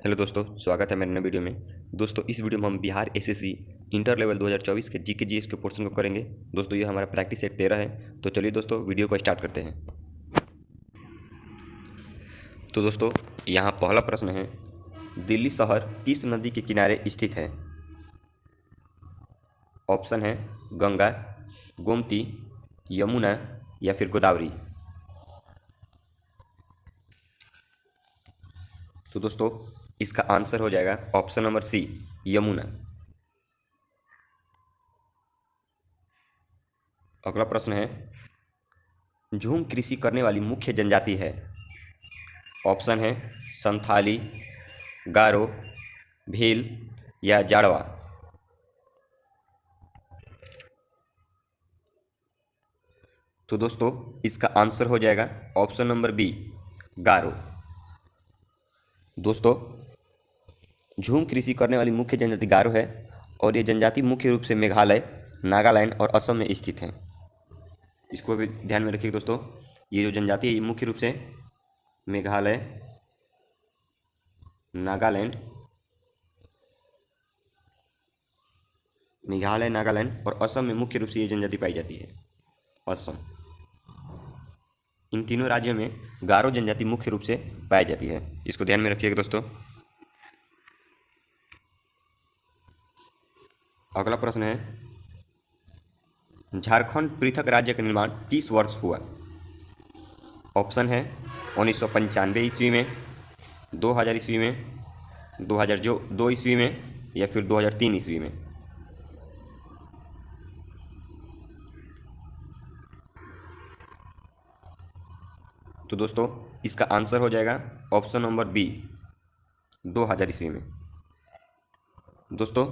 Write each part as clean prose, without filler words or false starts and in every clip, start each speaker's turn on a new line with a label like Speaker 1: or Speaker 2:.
Speaker 1: Hello दोस्तों, स्वागत है मेरे नए वीडियो में। दोस्तों, इस वीडियो में हम बिहार एसएससी इंटर लेवल 2024 के जीके जीएस के पोर्शन को करेंगे। दोस्तों, ये हमारा प्रैक्टिस सेट 13 है। तो चलिए दोस्तों, वीडियो को स्टार्ट करते हैं। तो दोस्तों, यहाँ पहला प्रश्न है, दिल्ली शहर किस नदी के किनारे स्थित है? ऑप्शन है गंगा, गोमती, यमुना या फिर गोदावरी। तो दोस्तों, इसका आंसर हो जाएगा ऑप्शन नंबर सी, यमुना। अगला प्रश्न है, झूम कृषि करने वाली मुख्य जनजाति है? ऑप्शन है संथाली, गारो, भील या जाड़वा। तो दोस्तों, इसका आंसर हो जाएगा ऑप्शन नंबर बी, गारो। दोस्तों, झूम कृषि करने वाली मुख्य जनजाति गारो है और ये जनजाति मुख्य रूप से मेघालय, नागालैंड और असम में स्थित है। इसको भी ध्यान में रखिए दोस्तों, ये जो जनजाति है ये मुख्य रूप से मेघालय, नागालैंड और असम में मुख्य रूप से ये जनजाति पाई जाती है। असम, इन तीनों राज्यों में गारो जनजाति मुख्य रूप से पाई जाती है। इसको ध्यान में रखिएगा दोस्तों। अगला प्रश्न है, झारखंड पृथक राज्य का निर्माण किस वर्ष हुआ? ऑप्शन है 1995 ईस्वी में, 2000 ईस्वी में, 2002 ईस्वी में या फिर 2003 ईस्वी में। तो दोस्तों, इसका आंसर हो जाएगा ऑप्शन नंबर बी, 2000 ईस्वी में। दोस्तों,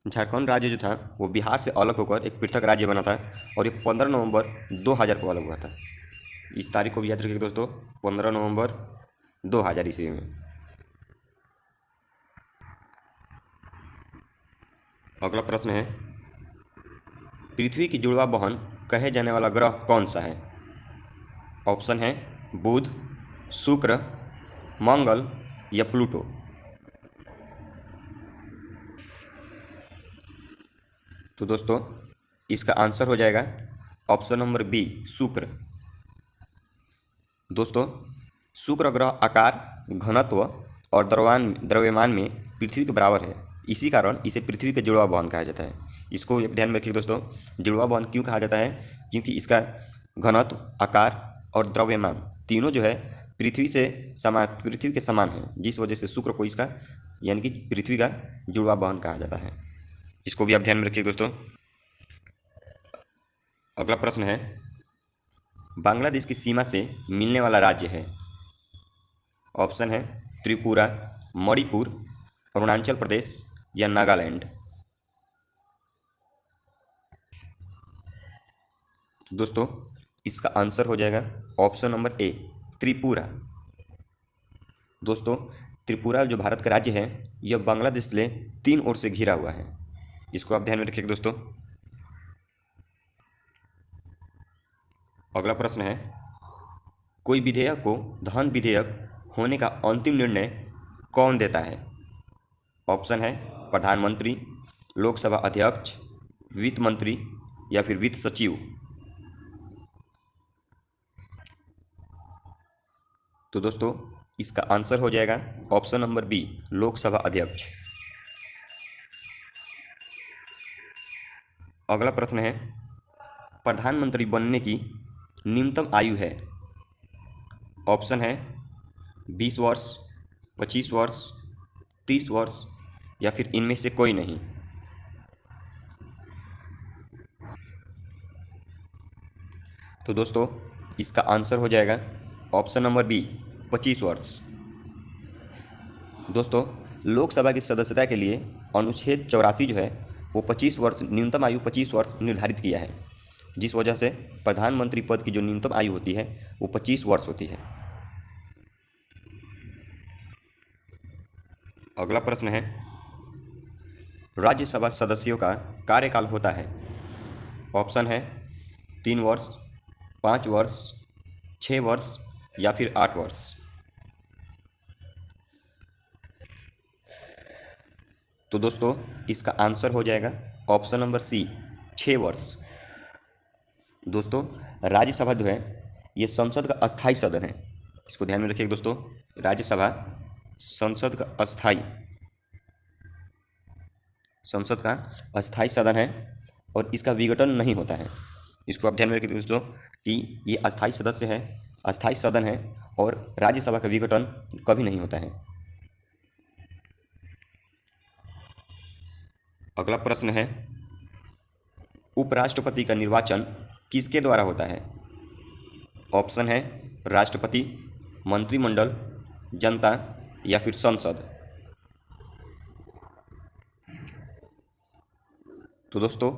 Speaker 1: झारखंड राज्य जो था वो बिहार से अलग होकर एक पृथक राज्य बना था और ये 15 नवंबर 2000 को अलग हुआ था। इस तारीख को भी याद रखिए दोस्तों, 15 नवंबर 2000 ईस्वी में। अगला प्रश्न है, पृथ्वी की जुड़वा बहन कहे जाने वाला ग्रह कौन सा है? ऑप्शन है बुध, शुक्र, मंगल या प्लूटो। तो दोस्तों, इसका आंसर हो जाएगा ऑप्शन नंबर बी, शुक्र। दोस्तों, शुक्र ग्रह आकार, घनत्व और द्रव्यमान में पृथ्वी के बराबर है। इसी कारण इसे पृथ्वी के जुड़वा बहन कहा जाता है। इसको ध्यान में रखिए दोस्तों, जुड़वा बहन क्यों कहा जाता है? क्योंकि इसका घनत्व, आकार और द्रव्यमान तीनों जो है पृथ्वी के समान है, जिस वजह से शुक्र को इसका यानी कि पृथ्वी का जुड़वा बहन कहा जाता है। इसको भी आप ध्यान में रखिए दोस्तों। अगला प्रश्न है, बांग्लादेश की सीमा से मिलने वाला राज्य है? ऑप्शन है त्रिपुरा, मणिपुर, अरुणाचल प्रदेश या नागालैंड। दोस्तों, इसका आंसर हो जाएगा ऑप्शन नंबर ए, त्रिपुरा। दोस्तों, त्रिपुरा जो भारत का राज्य है यह बांग्लादेश से 3 ओर से घिरा हुआ है। इसको आप ध्यान में रखिएगा दोस्तों। अगला प्रश्न है, कोई विधेयक को धन विधेयक होने का अंतिम निर्णय कौन देता है? ऑप्शन है प्रधानमंत्री, लोकसभा अध्यक्ष, वित्त मंत्री या फिर वित्त सचिव। तो दोस्तों, इसका आंसर हो जाएगा ऑप्शन नंबर बी, लोकसभा अध्यक्ष। अगला प्रश्न है, प्रधानमंत्री बनने की न्यूनतम आयु है? ऑप्शन है 20 वर्ष, 25 वर्ष, 30 वर्ष या फिर इनमें से कोई नहीं। तो दोस्तों, इसका आंसर हो जाएगा ऑप्शन नंबर बी, 25 वर्ष। दोस्तों, लोकसभा की सदस्यता के लिए अनुच्छेद 84 जो है वो 25 वर्ष, न्यूनतम आयु 25 वर्ष निर्धारित किया है, जिस वजह से प्रधानमंत्री पद की जो न्यूनतम आयु होती है वो 25 वर्ष होती है। अगला प्रश्न है, राज्यसभा सदस्यों का कार्यकाल होता है? ऑप्शन है 3 वर्ष, 5 वर्ष, 6 वर्ष या फिर 8 वर्ष। तो दोस्तों इसका आंसर हो जाएगा ऑप्शन नंबर सी, 6 वर्ष। दोस्तों राज्यसभा जो है ये संसद का अस्थाई सदन है, इसको ध्यान में रखिए दोस्तों। राज्यसभा संसद का अस्थाई सदन है और इसका विघटन नहीं होता है। इसको आप ध्यान में रखिए दोस्तों कि ये अस्थाई सदस्य है, अस्थाई सदन है और राज्यसभा का विघटन कभी नहीं होता है। अगला प्रश्न है, उपराष्ट्रपति का निर्वाचन किसके द्वारा होता है? ऑप्शन है राष्ट्रपति, मंत्रिमंडल, जनता या फिर संसद। तो दोस्तों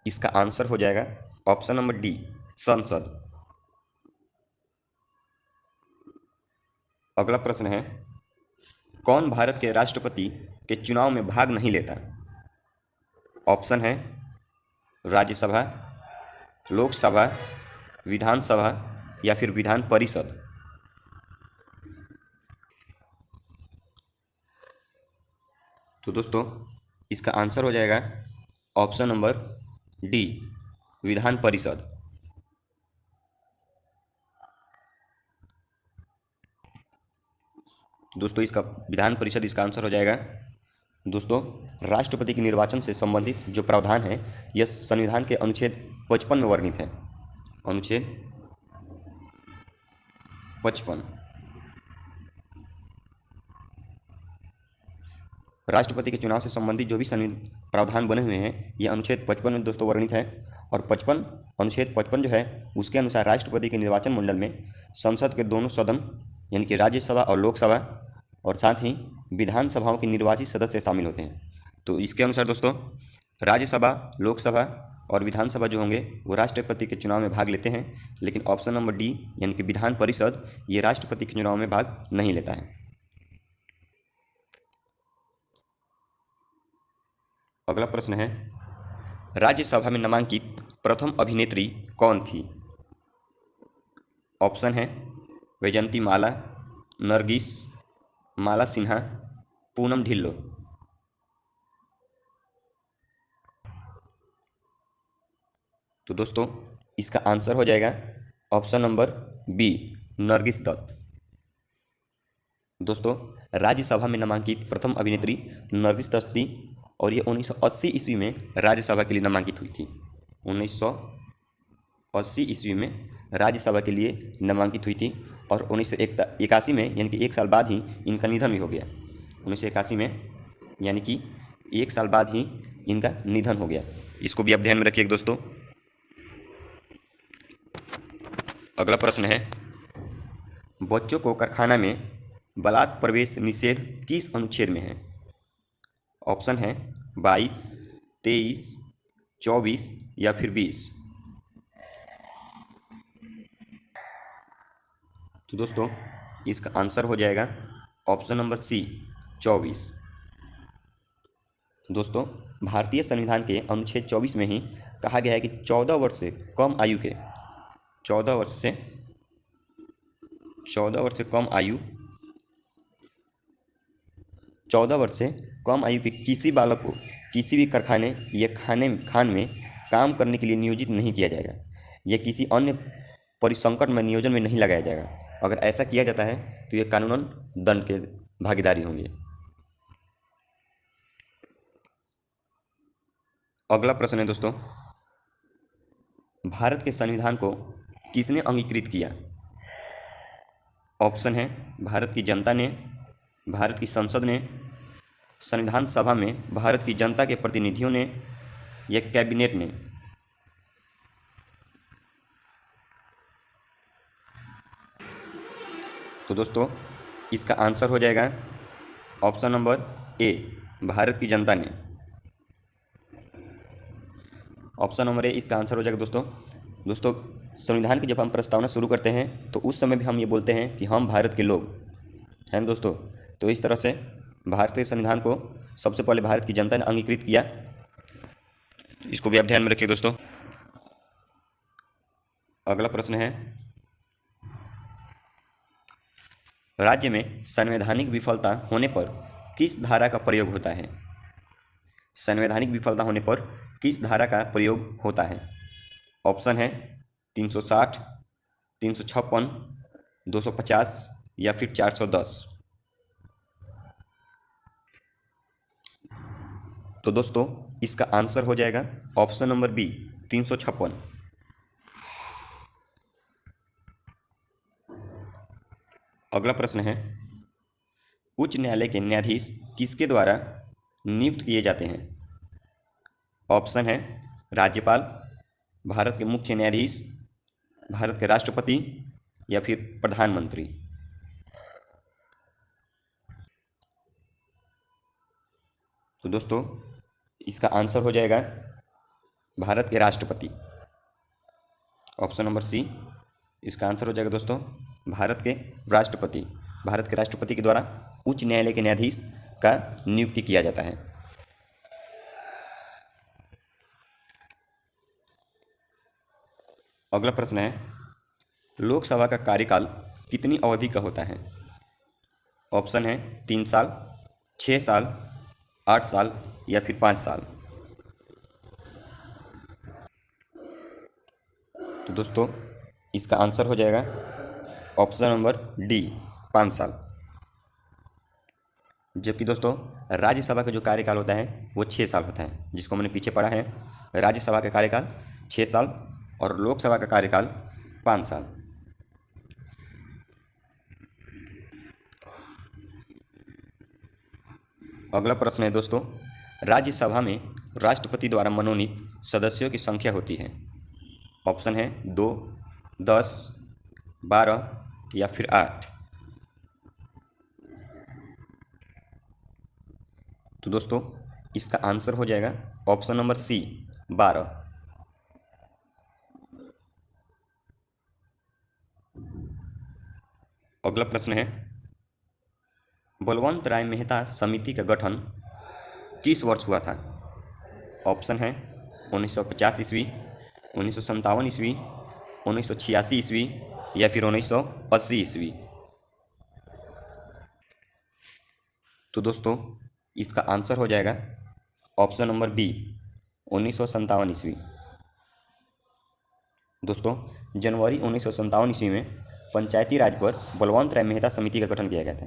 Speaker 1: इसका आंसर हो जाएगा ऑप्शन नंबर डी, संसद। अगला प्रश्न है, कौन भारत के राष्ट्रपति के चुनाव में भाग नहीं लेता? ऑप्शन है राज्यसभा, लोकसभा, विधानसभा या फिर विधान परिषद। तो दोस्तों इसका आंसर हो जाएगा option number D, Vidhan Parishad. दोस्तों इसका विधान परिषद इसका आंसर हो जाएगा। दोस्तों राष्ट्रपति के निर्वाचन से संबंधित जो प्रावधान है यह संविधान के अनुच्छेद 55 में वर्णित है। अनुच्छेद 55 राष्ट्रपति के चुनाव से संबंधित जो भी प्रावधान बने हुए हैं ये अनुच्छेद 55 में दोस्तों वर्णित है। और अनुच्छेद 55 जो है उसके अनुसार राष्ट्रपति के निर्वाचन मंडल में संसद के दोनों सदन यानी कि राज्यसभा और लोकसभा और साथ ही विधानसभाओं के निर्वाचित सदस्य शामिल होते हैं। तो इसके अनुसार दोस्तों राज्यसभा, लोकसभा और विधानसभा जो होंगे वो राष्ट्रपति के चुनाव में भाग लेते हैं, लेकिन ऑप्शन नंबर डी यानी कि विधान परिषद ये राष्ट्रपति के चुनाव में भाग नहीं लेता है। अगला प्रश्न है, राज्यसभा में नामांकित प्रथम अभिनेत्री कौन थी? ऑप्शन है वैजंती माला, नरगिस, माला सिन्हा, पूनम ढिल्लो। तो दोस्तों इसका आंसर हो जाएगा option number B, Nargis Dutt. दोस्तों राज्यसभा में नामांकित प्रथम अभिनेत्री नरगिस दत्त थी और ये 1980 ईस्वी में राज्यसभा के लिए नामांकित हुई थी। 1980 ईस्वी में राज्यसभा के लिए नामांकित हुई थी और 1981 में यानी कि 1 साल बाद ही इनका निधन भी हो गया। 1981 में यानी कि 1 साल बाद ही इनका निधन हो गया। इसको भी आप ध्यान में रखिए दोस्तों। अगला प्रश्न है, बच्चों को कारखाना में बलात् प्रवेश निषेध किस अनुच्छेद में है? ऑप्शन है 22, 23, 24 या फिर 20। तो दोस्तों इसका आंसर हो जाएगा ऑप्शन नंबर सी, 24। दोस्तों भारतीय संविधान के अनुच्छेद 24 में ही कहा गया है कि 14 वर्ष से कम आयु के 14 वर्ष से कम आयु के किसी बालक को किसी भी कारखाने या खान में काम करने के लिए नियोजित नहीं किया जाएगा। यह किसी अन्य परिसंकट में नियोजन में नहीं लगाया जाएगा। अगर ऐसा किया जाता है तो ये कानूनन दंड के भागीदारी होंगे। अगला प्रश्न है दोस्तों, भारत के संविधान को किसने अंगीकृत किया? ऑप्शन है भारत की जनता ने, भारत की संसद ने, संविधान सभा में भारत की जनता के प्रतिनिधियों ने या कैबिनेट ने। तो दोस्तों इसका आंसर हो जाएगा ऑप्शन नंबर ए, भारत की जनता ने। ऑप्शन नंबर ए इसका आंसर हो जाएगा दोस्तों संविधान की जब हम प्रस्तावना शुरू करते हैं तो उस समय भी हम ये बोलते हैं कि हम भारत के लोग हैं दोस्तों। तो इस तरह से भारतीय संविधान को सबसे पहले भारत की जनता ने अंगीकृत किया। इसको भी आप ध्यान में रखिए दोस्तों। अगला प्रश्न है, राज्य में संवैधानिक विफलता होने पर किस धारा का प्रयोग होता है? संवैधानिक विफलता होने पर किस धारा का प्रयोग होता है? ऑप्शन है 360, 356, 250 या फिर 410। तो दोस्तों इसका आंसर हो जाएगा ऑप्शन नंबर बी, 356। अगला प्रश्न है, उच्च न्यायालय के न्यायाधीश किसके द्वारा नियुक्त किए जाते हैं? ऑप्शन है राज्यपाल, भारत के मुख्य न्यायाधीश, भारत के राष्ट्रपति या फिर प्रधानमंत्री। तो दोस्तों इसका आंसर हो जाएगा भारत के राष्ट्रपति, ऑप्शन नंबर सी। इसका आंसर हो जाएगा दोस्तों भारत के राष्ट्रपति। भारत के राष्ट्रपति के द्वारा उच्च न्यायालय के न्यायाधीश का नियुक्ति किया जाता है। अगला प्रश्न है, लोकसभा का कार्यकाल कितनी अवधि का होता है? ऑप्शन है 3 साल, 6 साल, 8 साल या फिर 5 साल। तो दोस्तों इसका आंसर हो जाएगा ऑप्शन नंबर डी, 5 साल। जबकि दोस्तों राज्यसभा का जो कार्यकाल होता है वो 6 साल होता है, जिसको मैंने पीछे पढ़ा है। राज्यसभा का कार्यकाल 6 साल और लोकसभा का कार्यकाल 5 साल। अगला प्रश्न है दोस्तों, राज्यसभा में राष्ट्रपति द्वारा मनोनीत सदस्यों की संख्या होती है? ऑप्शन है 2, 10, 12 या फिर 8। तो दोस्तों इसका आंसर हो जाएगा ऑप्शन नंबर सी, 12। अगला प्रश्न है, बलवंत राय मेहता समिति का गठन किस वर्ष हुआ था? ऑप्शन है 1950 ईस्वी, 1957 ईस्वी, 1986 ईस्वी या फिर 1980 ईस्वी। तो दोस्तों इसका आंसर हो जाएगा ऑप्शन नंबर बी, 1957 ईस्वी। दोस्तों जनवरी 1957 ईस्वी में पंचायती राज पर बलवंत राय मेहता समिति का गठन किया गया था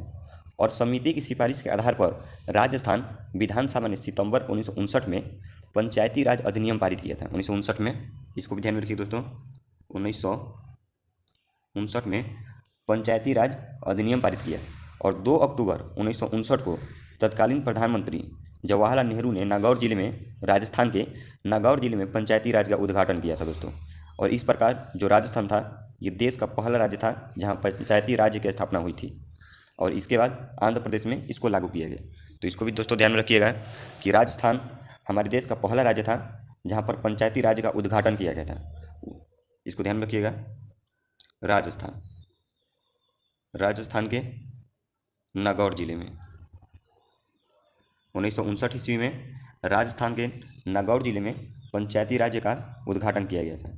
Speaker 1: और समिति की सिफारिश के आधार पर राजस्थान विधानसभा ने सितंबर 1959 में पंचायती राज अधिनियम पारित किया था। 1959 में, इसको भी ध्यान में रखिए दोस्तों, 1959 में पंचायती राज अधिनियम पारित किया और 2 अक्टूबर 1959 को तत्कालीन प्रधानमंत्री जवाहरलाल नेहरू ने नागौर जिले में, राजस्थान के नागौर जिले में पंचायती राज का उद्घाटन किया था दोस्तों। और इस प्रकार जो राजस्थान था ये देश का पहला राज्य था जहां पंचायती राज की स्थापना हुई थी और इसके बाद आंध्र प्रदेश में इसको लागू किया गया। तो इसको भी दोस्तों ध्यान में रखिएगा कि राजस्थान हमारे देश का पहला राज्य था जहां पर पंचायती राज का उद्घाटन किया गया था। इसको ध्यान में रखिएगा, राजस्थान के नागौर जिले में 1959 ईस्वी में राजस्थान के नागौर जिले में पंचायती राज का उद्घाटन किया गया था,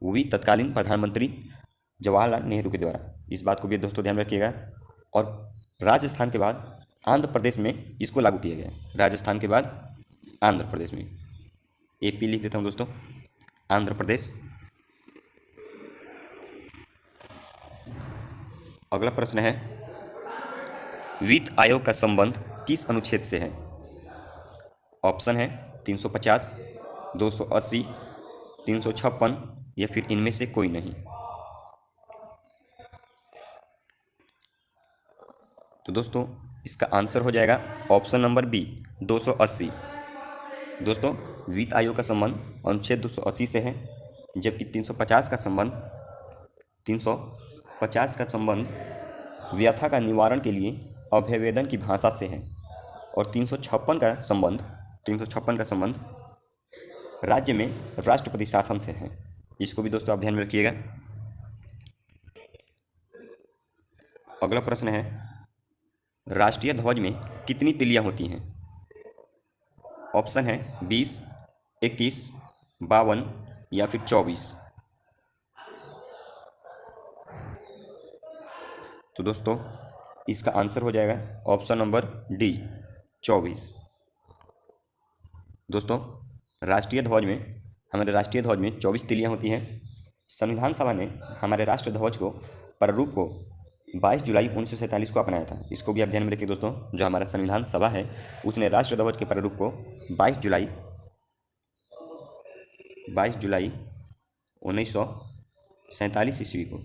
Speaker 1: वो भी तत्कालीन प्रधानमंत्री जवाहरलाल नेहरू के द्वारा। इस बात को भी दोस्तों ध्यान रखिएगा। और राजस्थान के बाद आंध्र प्रदेश में इसको लागू किया गया। राजस्थान के बाद आंध्र प्रदेश में, एपी लिख देता हूँ दोस्तों, आंध्र प्रदेश। अगला प्रश्न है, वित्त आयोग का संबंध किस अनुच्छेद से है? ऑप्शन है 350, 280, 356 या फिर इनमें से कोई नहीं। तो दोस्तों इसका आंसर हो जाएगा ऑप्शन नंबर बी, 280। दोस्तों वित्त आयोग का संबंध अनुच्छेद 280 से है, जबकि 350 का संबंध व्यथा का निवारण के लिए अभ्यवेदन की भाषा से है और 356 का संबंध राज्य में राष्ट्रपति शासन से है। इसको भी दोस्तों आप ध्यान में रखिएगा। अगला प्रश्न है, राष्ट्रीय ध्वज में कितनी तिलियां होती हैं? ऑप्शन है 20, 21, 52 या फिर 24। तो दोस्तों इसका आंसर हो जाएगा ऑप्शन नंबर डी, 24। दोस्तों हमारे राष्ट्रीय ध्वज में 24 तिलियाँ होती हैं। संविधान सभा ने हमारे राष्ट्र ध्वज को प्रारूप को 22 जुलाई 1947 को अपनाया था। इसको भी आप ध्यान में रखिए दोस्तों। जो हमारा संविधान सभा है उसने राष्ट्र ध्वज के प्रारूप को 22 जुलाई 1947 ईस्वी को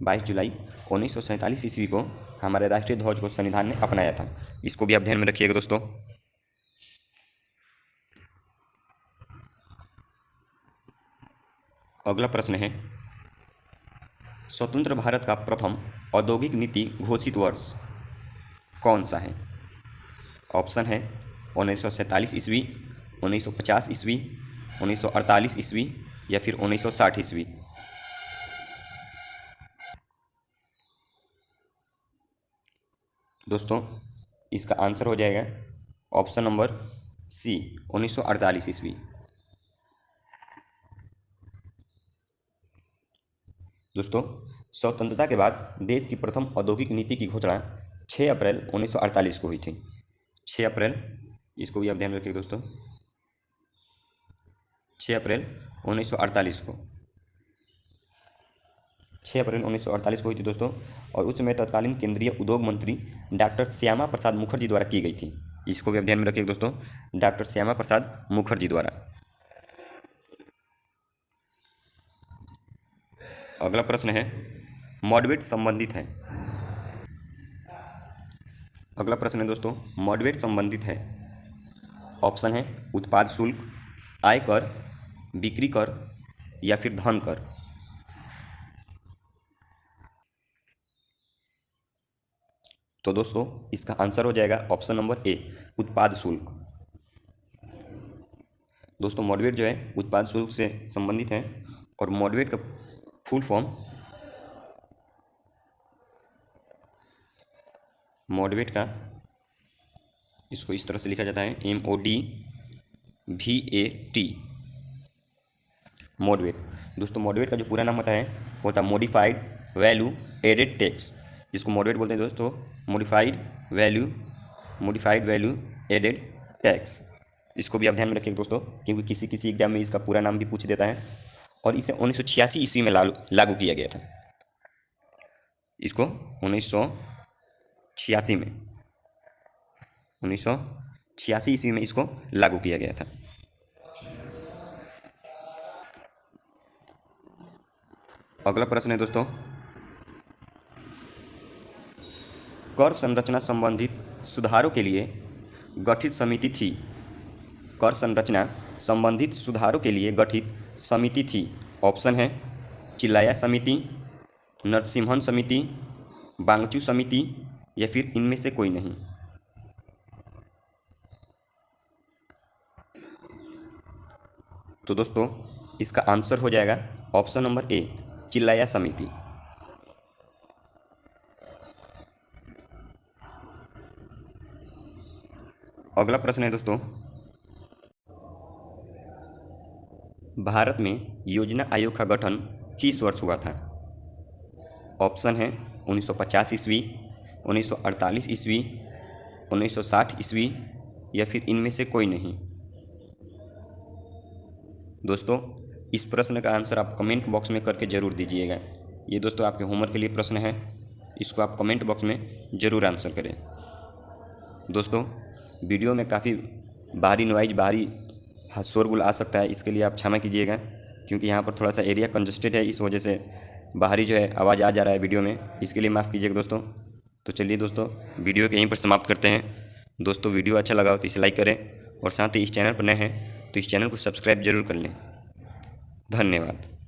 Speaker 1: 22 जुलाई 1947 ईस्वी को हमारे राष्ट्रीय ध्वज को संविधान ने अपनाया था। इसको भी आप ध्यान में रखिएगा दोस्तों। अगला प्रश्न है, स्वतंत्र भारत का प्रथम औद्योगिक नीति घोषित वर्ष कौन सा है? ऑप्शन है 1947 ईस्वी, 1950 ईस्वी, 1948 ईस्वी या फिर 1960 ईस्वी। दोस्तों इसका आंसर हो जाएगा ऑप्शन नंबर सी 1948 ईस्वी। दोस्तों स्वतंत्रता के बाद देश की प्रथम औद्योगिक नीति की घोषणा 6 अप्रैल 1948 को हुई थी। 6 अप्रैल, इसको भी आप ध्यान रखिए दोस्तों। 6 अप्रैल 1948 को 6 अप्रैल 1948 को हुई थी दोस्तों। और उस समय तत्कालीन केंद्रीय उद्योग मंत्री डॉक्टर श्यामा प्रसाद मुखर्जी द्वारा की गई थी। इसको भी आप ध्यान में रखिए दोस्तों, डॉक्टर श्यामा प्रसाद मुखर्जी द्वारा। अगला प्रश्न है, मॉडरेट संबंधित है। अगला प्रश्न है दोस्तों, मॉडरेट संबंधित है। ऑप्शन है उत्पाद शुल्क, आयकर, बिक्री कर या फिर धन कर। तो दोस्तों इसका आंसर हो जाएगा ऑप्शन नंबर ए उत्पाद शुल्क। दोस्तों मॉडरेट जो है उत्पाद शुल्क से संबंधित है। और मॉडरेट का फुल फॉर्म मॉडरेट का, इसको इस तरह से लिखा जाता है MODVAT मॉडरेट। दोस्तों मॉडरेट का जो पूरा नाम होता है वो होता है मॉडिफाइड वैल्यू एडेड टैक्स। जिसको मॉडरेट बोलते हैं दोस्तों, मॉडिफाइड वैल्यू एडेड टैक्स। इसको भी आप ध्यान में रखिए दोस्तों, क्योंकि किसी किसी एग्जाम में इसका पूरा नाम भी पूछ देता है। और इसे 1986 ईस्वी में लागू किया गया था। इसको 1986 ईस्वी में इसको लागू किया गया था। अगला प्रश्न है दोस्तों, कर संरचना संबंधित सुधारों के लिए गठित समिति थी। कर संरचना संबंधित सुधारों के लिए गठित समिति थी। ऑप्शन है चिल्लाया समिति, नरसिम्हन समिति, बांगचू समिति या फिर इनमें से कोई नहीं। तो दोस्तों इसका आंसर हो जाएगा ऑप्शन नंबर ए चिल्लाया समिति। अगला प्रश्न है दोस्तों, भारत में योजना आयोग का गठन किस वर्ष हुआ था? ऑप्शन है 1950 ईस्वी, 1948 ईस्वी, 1960 ईस्वी या फिर इनमें से कोई नहीं। दोस्तों इस प्रश्न का आंसर आप कमेंट बॉक्स में करके ज़रूर दीजिएगा। ये दोस्तों आपके होमवर्क के लिए प्रश्न है, इसको आप कमेंट बॉक्स में ज़रूर आंसर करें। दोस्तों वीडियो में काफ़ी बाहरी शोरगुल आ सकता है, इसके लिए आप क्षमा कीजिएगा, क्योंकि यहाँ पर थोड़ा सा एरिया कंजस्टेड है, इस वजह से बाहरी जो है आवाज़ आ जा रहा है वीडियो में, इसके लिए माफ़ कीजिएगा दोस्तों। तो चलिए दोस्तों वीडियो को यहीं पर समाप्त करते हैं। दोस्तों वीडियो अच्छा लगा हो तो इसे लाइक करें और साथ ही इस चैनल पर नए हैं तो इस चैनल को सब्सक्राइब जरूर कर लें। धन्यवाद।